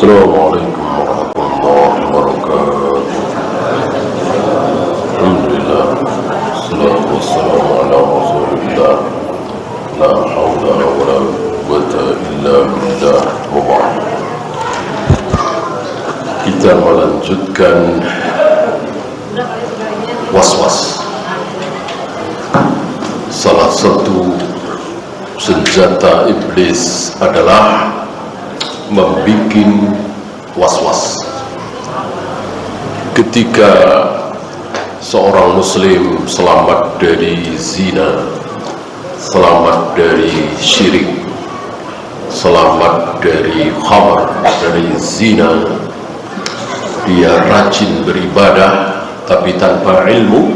Assalamualaikum warahmatullahi wabarakatuh. Alhamdulillah, salatu wassalamu ala rasulillah, la hawla wa la quwwata illa billah. Kita melanjutkan was-was. Salah satu senjata iblis adalah membuat was-was. Ketika seorang muslim selamat dari zina, selamat dari syirik, selamat dari khamar, dari zina, dia rajin beribadah tapi tanpa ilmu,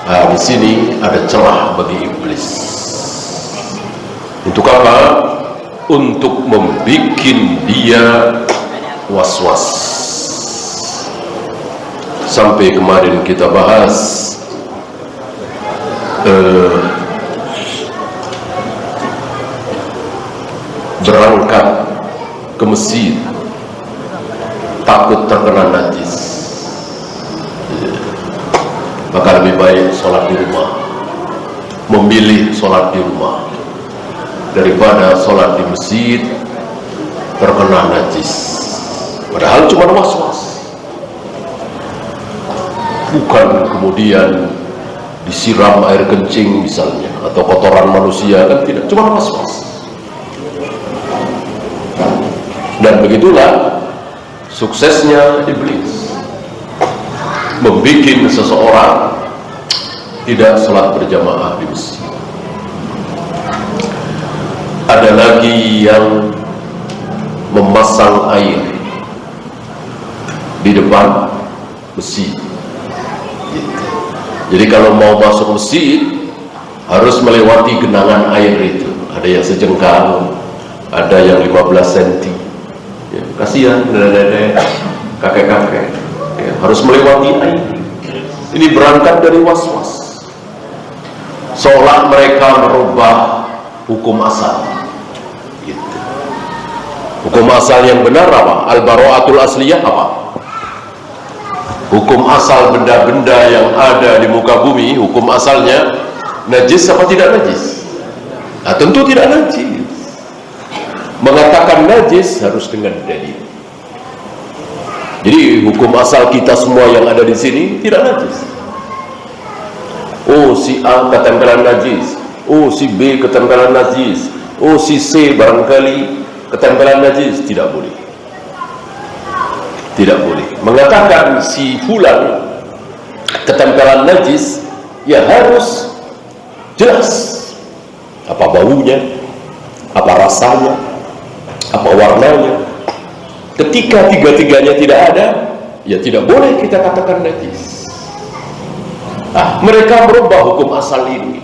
di sini ada celah bagi iblis. Untuk apa? Untuk membuat dia was-was. Sampai kemarin kita bahas berangkat ke masjid takut terkena najis, maka lebih baik sholat di rumah, memilih sholat di rumah daripada sholat di masjid terkena najis. Padahal cuma was-was, bukan kemudian disiram air kencing misalnya, atau kotoran manusia, kan tidak, cuma was-was. Dan begitulah suksesnya iblis, membuat seseorang tidak sholat berjamaah di masjid. Ada lagi yang memasang air di depan masjid. Jadi kalau mau masuk masjid harus melewati genangan air itu. Ada yang sejengkal, ada yang 15 cm. Ya, kasihan nenek-nenek, kakek-kakek, ya, harus melewati air. Ini berangkat dari was-was, seolah mereka merubah hukum asal. Gitu. Hukum asal yang benar apa? Al-bara'atul asliyah apa? Hukum asal benda-benda yang ada di muka bumi, hukum asalnya najis apa tidak najis? Nah, tentu tidak najis. Mengatakan najis harus dengan dalil. Jadi hukum asal kita semua yang ada di sini tidak najis. Oh, si A ketempelan najis, oh si B ketempelan najis, oh si C barangkali ketempelan najis. Tidak boleh. Tidak boleh mengatakan si fulan ketempelan najis, ya harus jelas apa baunya, apa rasanya, apa warnanya. Ketika tiga-tiganya tidak ada, ya tidak boleh kita katakan najis. Nah, mereka merubah hukum asal ini.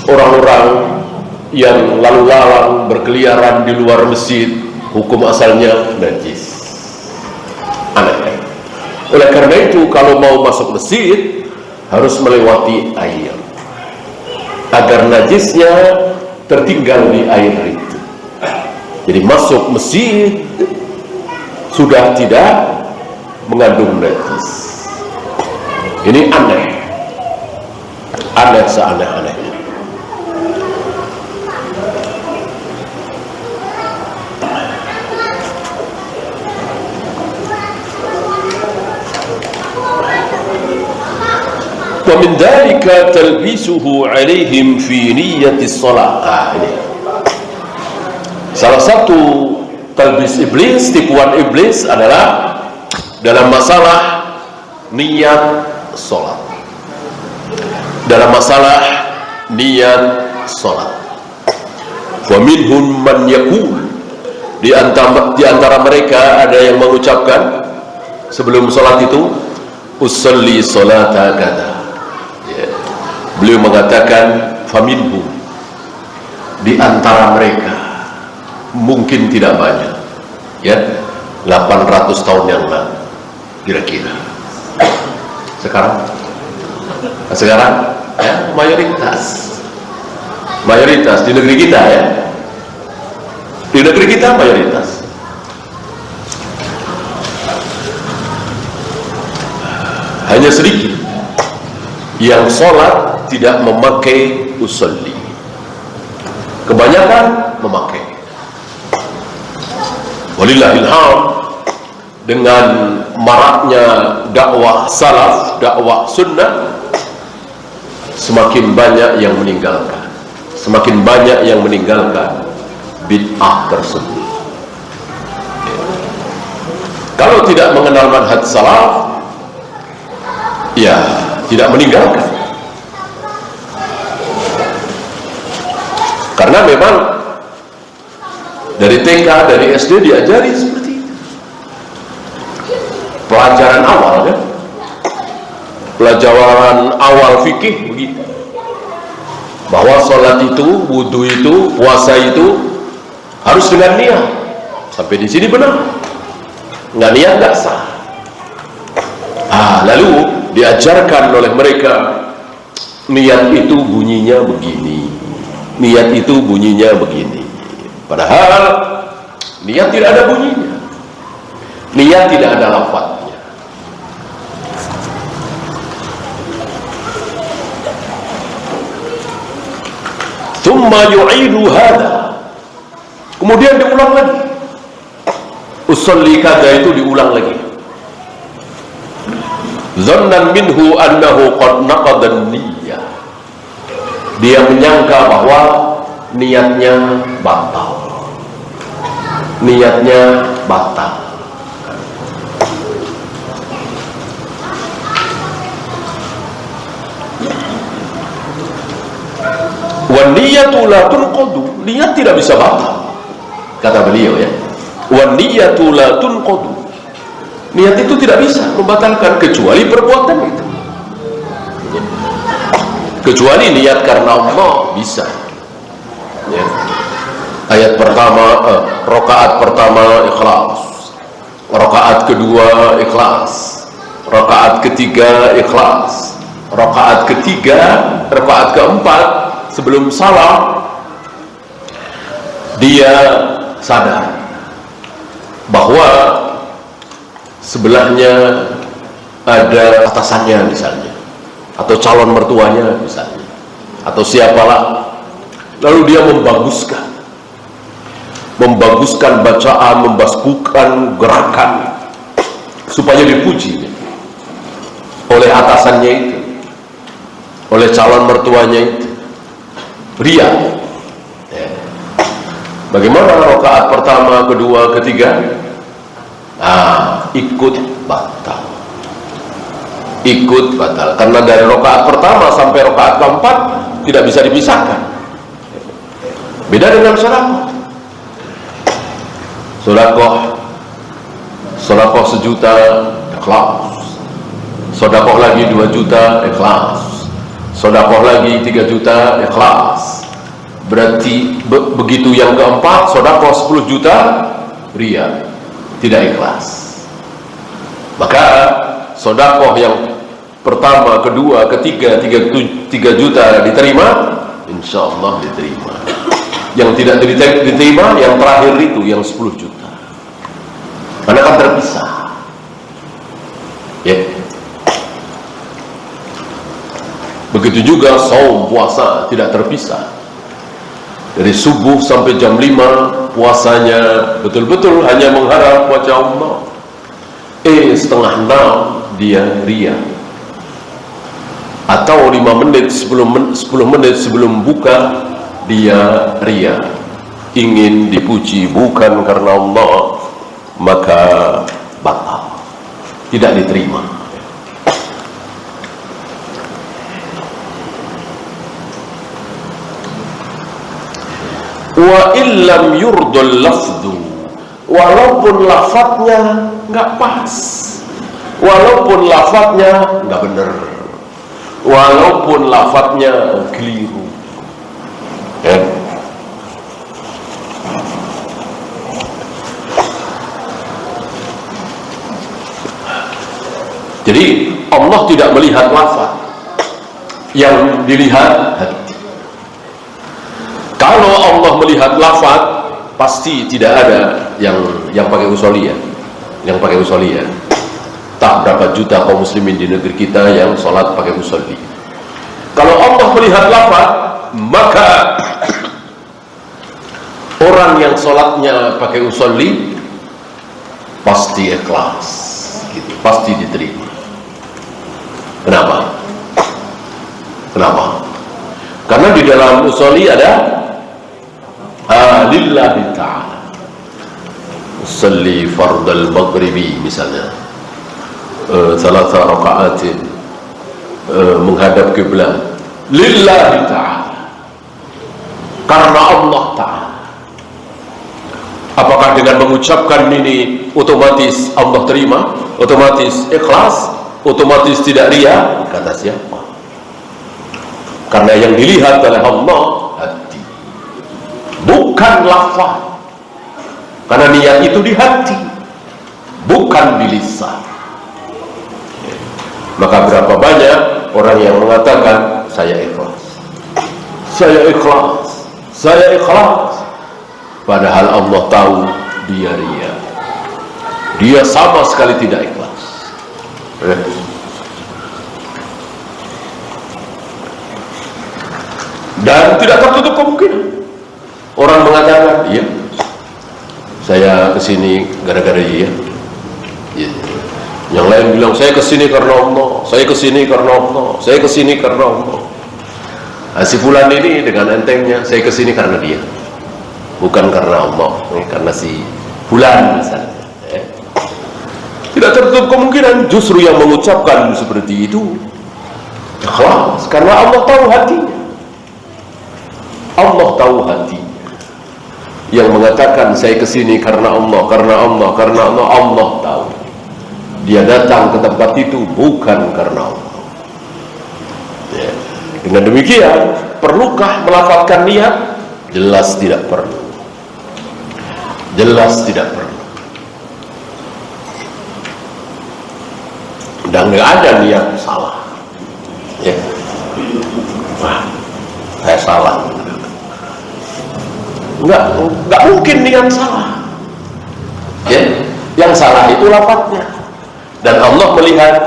Orang-orang yang lalu lalang berkeliaran di luar masjid, hukum asalnya najis. Aneh. Oleh karena itu, kalau mau masuk masjid harus melewati air, agar najisnya tertinggal di air itu. Jadi masuk masjid sudah tidak mengandung najis. Ini aneh, aneh seaneh-anehnya. Wa min dzalika talbisuhu 'alaihim fi niyyatis shalah. Ini salah satu talbis iblis, tipuan iblis adalah dalam masalah niat sholat. Dalam masalah niat sholat. Wa minhum man yaqul, di antara mereka ada yang mengucapkan sebelum sholat itu, usolli sholata kada. Ya. Beliau mengatakan faminhum, di antara mereka, mungkin tidak banyak, ya, 800 tahun yang lalu kira-kira. Sekarang ya, mayoritas di negeri kita, ya, di negeri kita mayoritas. hanya sedikit yang sholat tidak memakai usolli, kebanyakan memakai. Walillahilham, dengan maraknya dakwah salaf, dakwah sunnah, semakin banyak yang meninggalkan, semakin banyak yang meninggalkan bid'ah tersebut. Kalau tidak mengenal manhaj salaf, ya tidak meninggalkan. Karena memang dari TK, dari SD diajari seperti itu. Pelajaran awal kan, pelajaran awal fikih begitu, bahwa sholat itu, wudu itu, puasa itu harus dengan niat. Sampai di sini benar, nggak niat nggak sah. Lalu diajarkan oleh mereka, niat itu bunyinya begini, niat itu bunyinya begini. Padahal niat tidak ada bunyinya, niat tidak ada lafadznya. Thumma yu'idu hadha, kemudian diulang lagi. Usolli kada itu diulang lagi. Zannan minhu annahu qad naqada niyyah, dia menyangka bahwa niatnya batal, niatnya batal. Wa niyyatu la tunqadu, niat tidak bisa batal, kata beliau ya. Wa niyyatu la tunqadu, niat itu tidak bisa membatalkan kecuali perbuatan itu. Kecuali niat karena Allah bisa. Ya. Ayat pertama, rakaat pertama ikhlas, rakaat kedua ikhlas, rakaat ketiga ikhlas, rakaat ketiga, rakaat keempat sebelum salam dia sadar bahwa sebelahnya ada atasannya misalnya, atau calon mertuanya misalnya, atau siapalah. Lalu dia membaguskan bacaan, membaguskan gerakan supaya dipuji oleh atasannya itu, oleh calon mertuanya itu. Ria. Bagaimana rakaat pertama, kedua, ketiga? Ikut batal, ikut batal. Karena dari rakaat pertama sampai rakaat keempat tidak bisa dipisahkan. Beda dengan sodakoh 1 juta ikhlas, sodakoh lagi 2 juta ikhlas, sodakoh lagi 3 juta ikhlas. Berarti begitu yang keempat, sodakoh 10 juta ria, tidak ikhlas. Maka sodakoh yang pertama, kedua, ketiga, 3 juta diterima, insya Allah diterima. Yang tidak diterima, yang terakhir itu, yang 10 juta. Karena kan terpisah. Ya. Begitu juga saum, puasa tidak terpisah. Dari subuh sampai jam 5 puasanya betul-betul hanya mengharap wajah Allah. 5:30 dia ria. Atau 5 menit 10 menit sebelum buka dia ria, ingin dipuji bukan karena Allah, maka batal, tidak diterima. Wa illam yurdul lafdu, walaupun lafadznya nggak pas, walaupun lafadznya nggak benar, walaupun lafadznya keliru, ya. Jadi Allah tidak melihat lafaz, yang dilihat hati. Kalau Allah melihat lafaz, pasti tidak ada yang pakai usoliyah, entah berapa juta kaum muslimin di negeri kita yang sholat pakai musolli. Kalau Allah melihat lafaz, maka orang yang sholatnya pakai musolli pasti ikhlas, gitu, pasti diterima. Kenapa? Kenapa? Karena di dalam musolli ada lillahi ta'ala. Usalli fardal maghribi misalnya, salasa raka'atin, menghadap kiblat lillahi ta'ala, karena Allah ta'ala. Apakah dengan mengucapkan ini otomatis Allah terima, otomatis ikhlas, otomatis tidak riya? Kata siapa? Karena yang dilihat oleh Allah hati, bukan lafaz. Karena niat itu di hati, bukan di lisan. Maka berapa banyak orang yang mengatakan saya ikhlas, saya ikhlas, saya ikhlas, padahal Allah tahu dia riya, dia sama sekali tidak ikhlas. Dan tidak tertutup kemungkinan orang mengatakan, iya, saya kesini gara-gara iya. Yang lain bilang saya kesini karena Allah, saya kesini karena Allah, saya kesini karena Allah. Si fulan ini dengan entengnya, saya kesini karena dia, bukan karena Allah, karena si fulan misalnya. Tidak tertutup kemungkinan justru yang mengucapkan seperti itu ikhlas, karena Allah tahu hatinya. Allah tahu hatinya. Yang mengatakan saya kesini karena Allah, karena Allah, karena Allah, Allah tahu. Dia datang ke tempat itu bukan karena Allah. Ya. Dengan demikian, perlukah melafalkan niat? Jelas tidak perlu. Jelas tidak perlu. Dan nggak ada niat salah. Ya. Wah, saya salah. Nggak mungkin niat salah. Ya. Yang salah itu lafadznya. Dan Allah melihat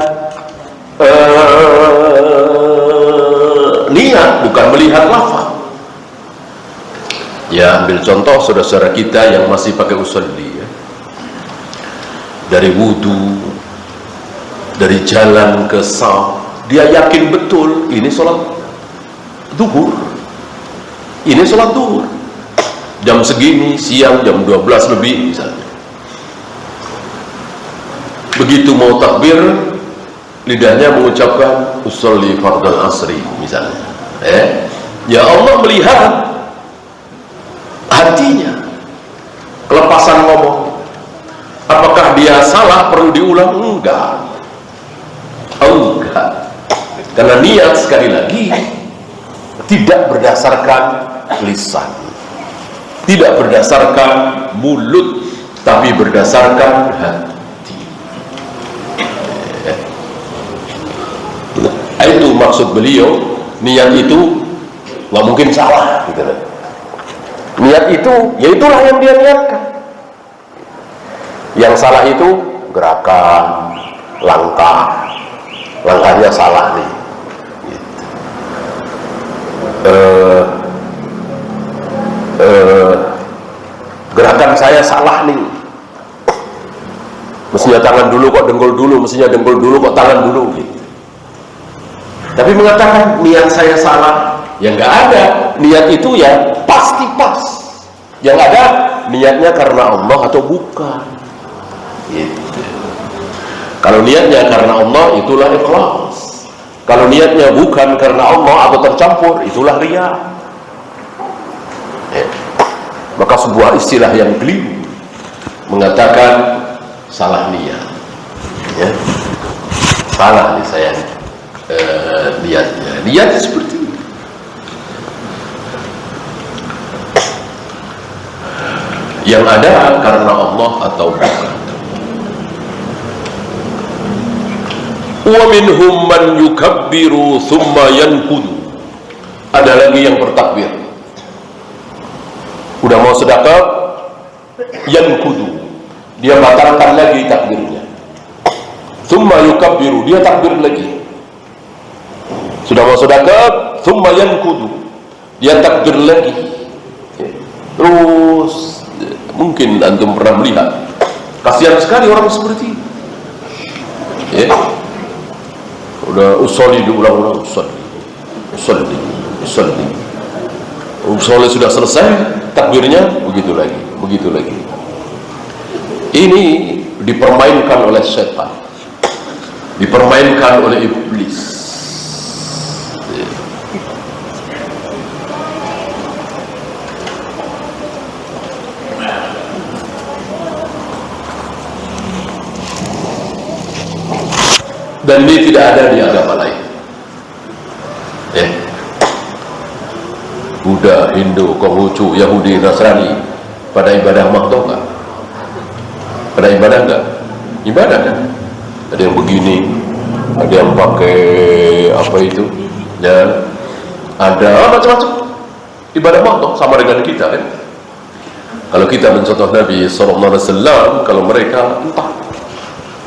niat, bukan melihat lafaz. Ya, ambil contoh saudara-saudara kita yang masih pakai usolli, ya. Dari wudu, dari jalan ke saf, dia yakin betul ini sholat duhur, ini sholat duhur, jam segini, siang jam 12 lebih misalnya. Begitu mau takbir, lidahnya mengucapkan usolli fardal asri misalnya. Ya Allah melihat hatinya, kelepasan ngomong. Apakah dia salah perlu diulang? Enggak. Enggak. Karena niat sekali lagi tidak berdasarkan lisan, tidak berdasarkan mulut, tapi berdasarkan hati. Itu maksud beliau, niat itu nggak mungkin salah gitu. Niat itu, ya itulah yang dia niatkan. Yang salah itu gerakan, langkahnya salah nih. Gerakan saya salah nih. Mestinya tangan dulu kok dengkul dulu, mestinya dengkul dulu kok tangan dulu gitu. Tapi mengatakan niat saya salah, ya nggak ada. Niat itu ya pasti pas. Yang ada niatnya karena Allah atau bukan. Gitu. Kalau niatnya karena Allah, itulah ikhlas. Kalau niatnya bukan karena Allah atau tercampur, itulah riya. Maka sebuah istilah yang keliru mengatakan salah niat. Ya. Salah nih saya. Niatnya seperti ini. Yang ada karena Allah atau bukan. Wa minhum man yukabbiru thumma yankudu. Ada lagi yang bertakbir, udah mau sedekah, yankudu, dia batalkan lagi takbirnya. thumma yukabbiru, dia takbir lagi. Sudah mau sedekah, thumma yankudu, dia takbir lagi. Terus mungkin antum pernah melihat, kasihan sekali orang seperti ini. Ya, udah usolli diulang-ulang, usolli. Usolli sudah selesai, takbirnya begitu lagi. Ini dipermainkan oleh setan, dipermainkan oleh iblis. Dan ini tidak ada di agama lain. Buddha, Hindu, Konghucu, Yahudi, Nasrani pada ibadah makhluk enggak? Pada ibadah enggak? Ibadah kan? Ada yang begini, ada yang pakai apa itu, ya, ada macam-macam. Ibadah makhluk sama dengan kita kan? Kalau kita mencontoh Nabi SAW, kalau mereka entah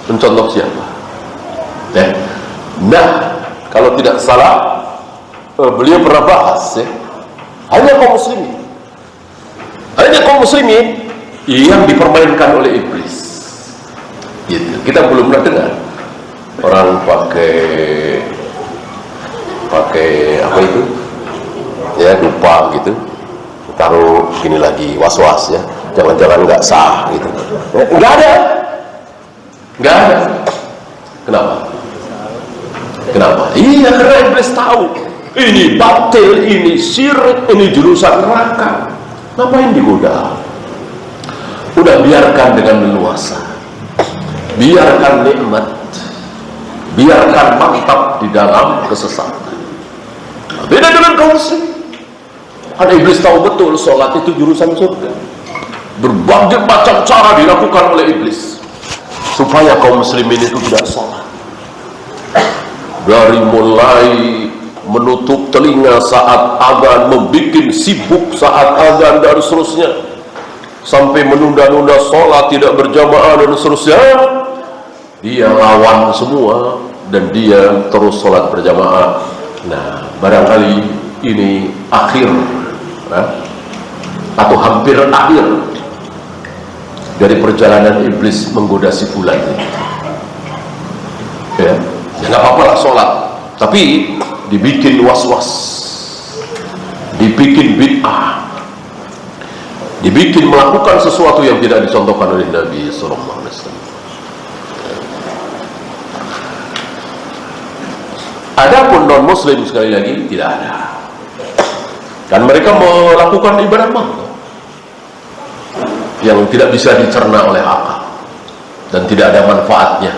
mencontoh siapa? Nah, kalau tidak salah, beliau pernah bahas, hanya kaum muslimin yang dipermainkan oleh iblis. Gitu. Kita belum pernah dengar orang pakai apa itu, ya, dupa gitu, taruh gini lagi, was-was ya, jangan-jangan nggak sah gitu. Nggak ada. Kenapa? Iya, karena iblis tahu ini batil, ini syirik, ini jurusan neraka. Ngapain digoda? Udah biarkan dengan leluasa, biarkan nikmat, biarkan mantap di dalam kesesatan. Beda dengan kaum muslim. Karena iblis tahu betul sholat itu jurusan surga. Berbagai macam cara dilakukan oleh iblis supaya kaum muslimin itu tidak sholat. Dari mulai menutup telinga saat azan, membuat sibuk saat azan dan seterusnya, sampai menunda-nunda sholat, tidak berjamaah dan seterusnya, dia lawan semua dan dia terus sholat berjamaah. Nah, barangkali ini akhir, atau hampir akhir dari perjalanan iblis menggoda si fulan ini. Ya, nggak apa-apa lah sholat, tapi dibikin was-was, dibikin bid'ah, dibikin melakukan sesuatu yang tidak dicontohkan oleh Nabi SAW. Adapun non-muslim sekali lagi tidak ada, dan mereka melakukan ibadah makhluk yang tidak bisa dicerna oleh akal dan tidak ada manfaatnya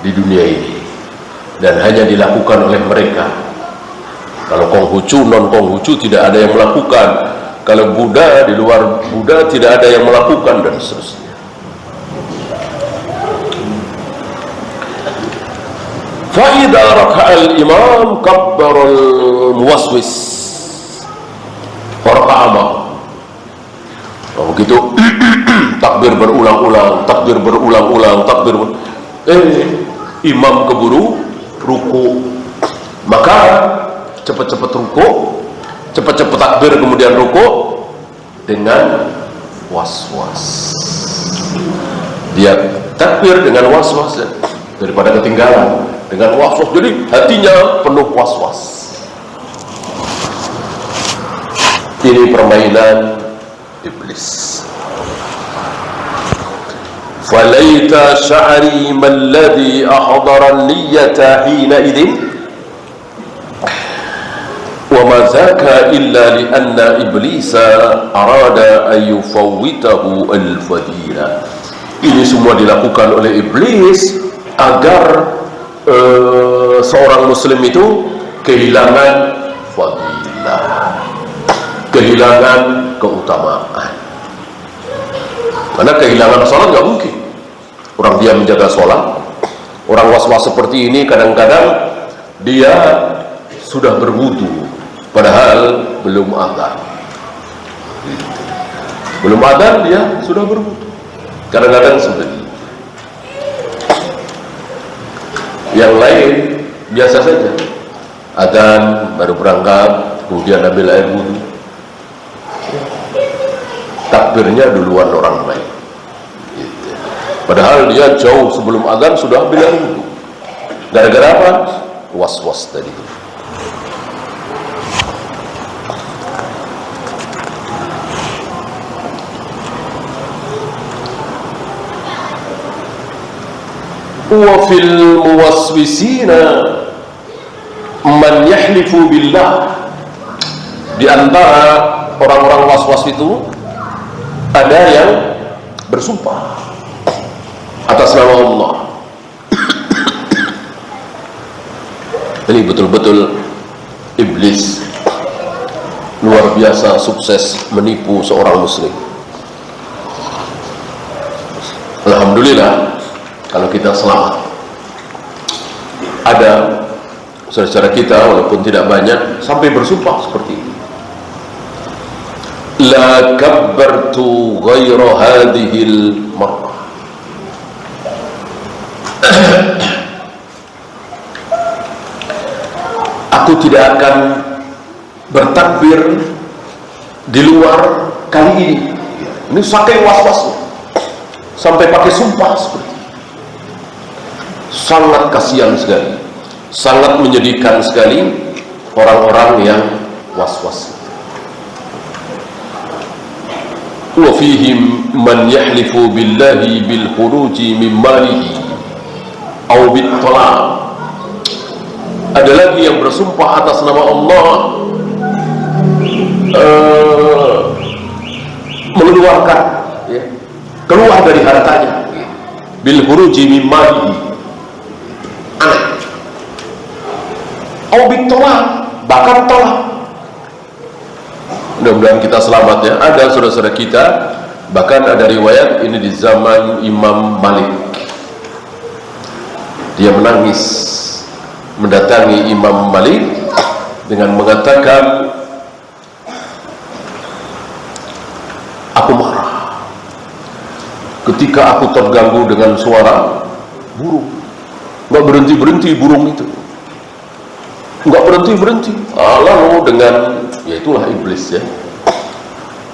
di dunia ini, dan hanya dilakukan oleh mereka. Kalau Konghucu, non-Konghucu tidak ada yang melakukan. Kalau Buddha, di luar Buddha tidak ada yang melakukan, dan seterusnya. Fa'idha raka'al imam kabbarul muwaswis warqa'amah. Begitu takbir berulang-ulang, imam keburu ruku, maka cepat-cepat ruku, cepat-cepat takbir, kemudian ruku dengan was-was. Dia takbir dengan was-was daripada ketinggalan dengan was-was, jadi hatinya penuh was-was. Ini permainan iblis. Falaita sya'ri malladhi ahdara an-niyyata hina idin wa ma zaka illa li anna iblisa arada an yufawwitahu al-fadila. Ini semua dilakukan oleh iblis agar seorang muslim itu kehilangan fadilah, kehilangan keutamaan. Karena kehilangan sholat nggak mungkin. Orang dia menjaga sholat, orang was-was seperti ini kadang-kadang dia sudah berwudu, padahal belum adzan. Belum adzan dia sudah berwudu. Kadang-kadang seperti ini. Yang lain biasa saja, adzan baru berangkat, kemudian ambil air wudhu, takbirnya duluan orang lain gitu. Padahal dia jauh sebelum adzan sudah ambil air wudhu. Gara-gara apa? Was-was tadi. Wa fil muwaswisina man yahlifu billah. Di antara orang-orang was-was itu ada yang bersumpah atas nama Allah. Ini betul-betul iblis luar biasa sukses menipu seorang muslim. Alhamdulillah kalau kita selamat. Ada saudara kita walaupun tidak banyak sampai bersumpah seperti ini. La kabbartu ghaira hadhil marrah. Aku tidak akan bertakbir di luar kali ini. Ini saking was-wasnya sampai pakai sumpah seperti ini. Sangat kasihan sekali, sangat menyedihkan sekali orang-orang yang was-was. Wa fihim man yahlifu billahi bil khuruji min malihi aw bit talaq. Ada lagi yang bersumpah atas nama Allah mengeluarkan, ya, keluar dari hartanya, bil khuruji min malihi, aneh, aw bit talaq, bahkan tolak. Mudah-mudahan kita selamat ya. Ada saudara-saudara kita, bahkan ada riwayat ini di zaman Imam Malik, dia menangis mendatangi Imam Malik dengan mengatakan, aku marah ketika aku terganggu dengan suara burung. Nggak berhenti-berhenti burung itu, nggak berhenti-berhenti. Lalu dengan, ya itulah iblis ya,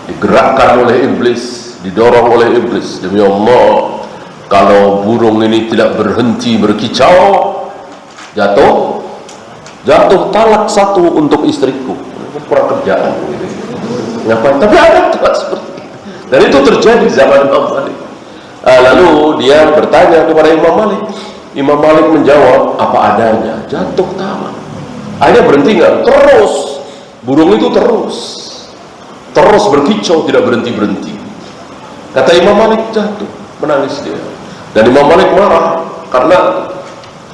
digerakkan oleh iblis, didorong oleh iblis. Demi Allah, kalau burung ini tidak berhenti berkicau, jatuh talak satu untuk istriku. Kurang kerjaan gitu. Ngapain? Tapi ada tempat seperti itu. Dan itu terjadi zaman Imam Malik. Lalu dia bertanya kepada Imam Malik. Imam Malik menjawab apa adanya, jatuh talak. Akhirnya berhenti nggak? Terus burung itu terus berkicau, tidak berhenti-berhenti. Kata Imam Malik, jatuh, menangis dia. Dan Imam Malik marah karena,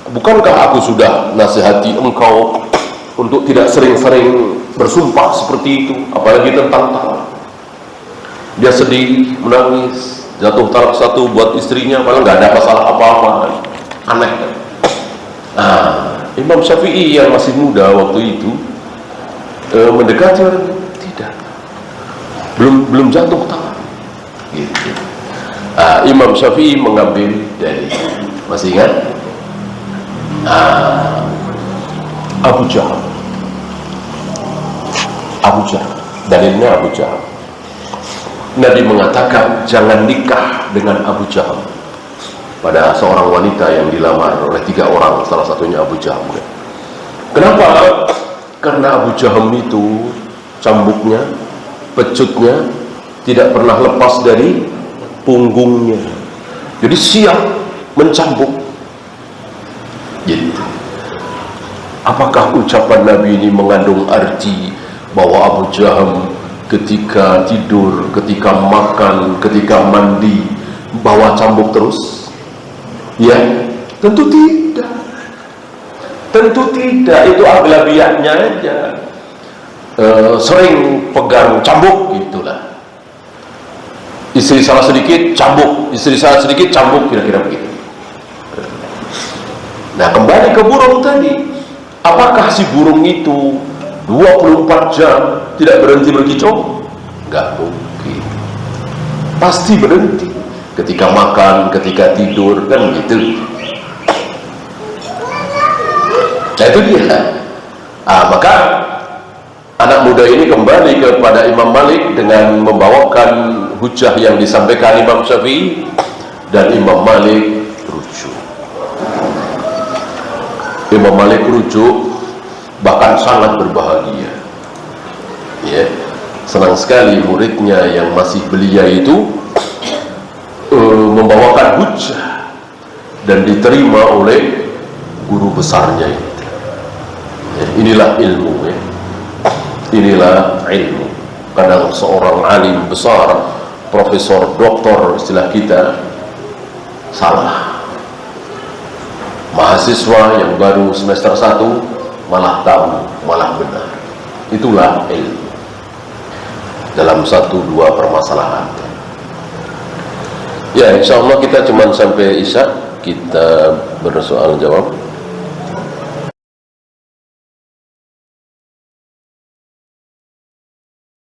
bukankah aku sudah nasihati engkau untuk tidak sering-sering bersumpah seperti itu, apalagi tentang talak. Dia sedih, menangis, jatuh talak satu buat istrinya, malah nggak ada masalah apa-apa. Aneh kan? Imam Syafi'i yang masih muda waktu itu mendekati orang, tidak, belum jatuh talak gitu. Imam Syafi'i mengambil dari, masih ingat? Abu Jahal, dalilnya Abu Jahal. Nabi mengatakan jangan nikah dengan Abu Jahal pada seorang wanita yang dilamar oleh 3 orang, salah satunya Abu Jahal. Kenapa? Karena Abu Jahal itu cambuknya, pecutnya tidak pernah lepas dari punggungnya, jadi siap mencambuk gitu. Apakah ucapan Nabi ini mengandung arti bahwa Abu Jahal ketika tidur, ketika makan, ketika mandi bawa cambuk terus? Ya, tentu tidak. Tentu tidak, itu aglabiatnya aja. Sering pegang cambuk gitulah. Istri salah sedikit cambuk, istri salah sedikit cambuk, kira-kira begitu. Nah, kembali ke burung tadi. Apakah si burung itu 24 jam tidak berhenti berkicau? Enggak mungkin. Pasti berhenti ketika makan, ketika tidur, kan gitu. Nah itu dia. Maka anak muda ini kembali kepada Imam Malik dengan membawakan hujah yang disampaikan Imam Syafi'i, dan Imam Malik rujuk. Imam Malik rujuk, bahkan sangat berbahagia. Ya, senang sekali muridnya yang masih belia itu membawakan hujah dan diterima oleh guru besarnya itu. Ya, inilah ilmu, ya. Inilah ilmu. Kadang seorang alim besar, profesor, doktor istilah kita, salah. Mahasiswa yang baru semester 1 malah tahu, malah benar. Itulah ilmu dalam 1-2 permasalahan. Ya, insya Allah kita cuma sampai isya kita bersoal jawab.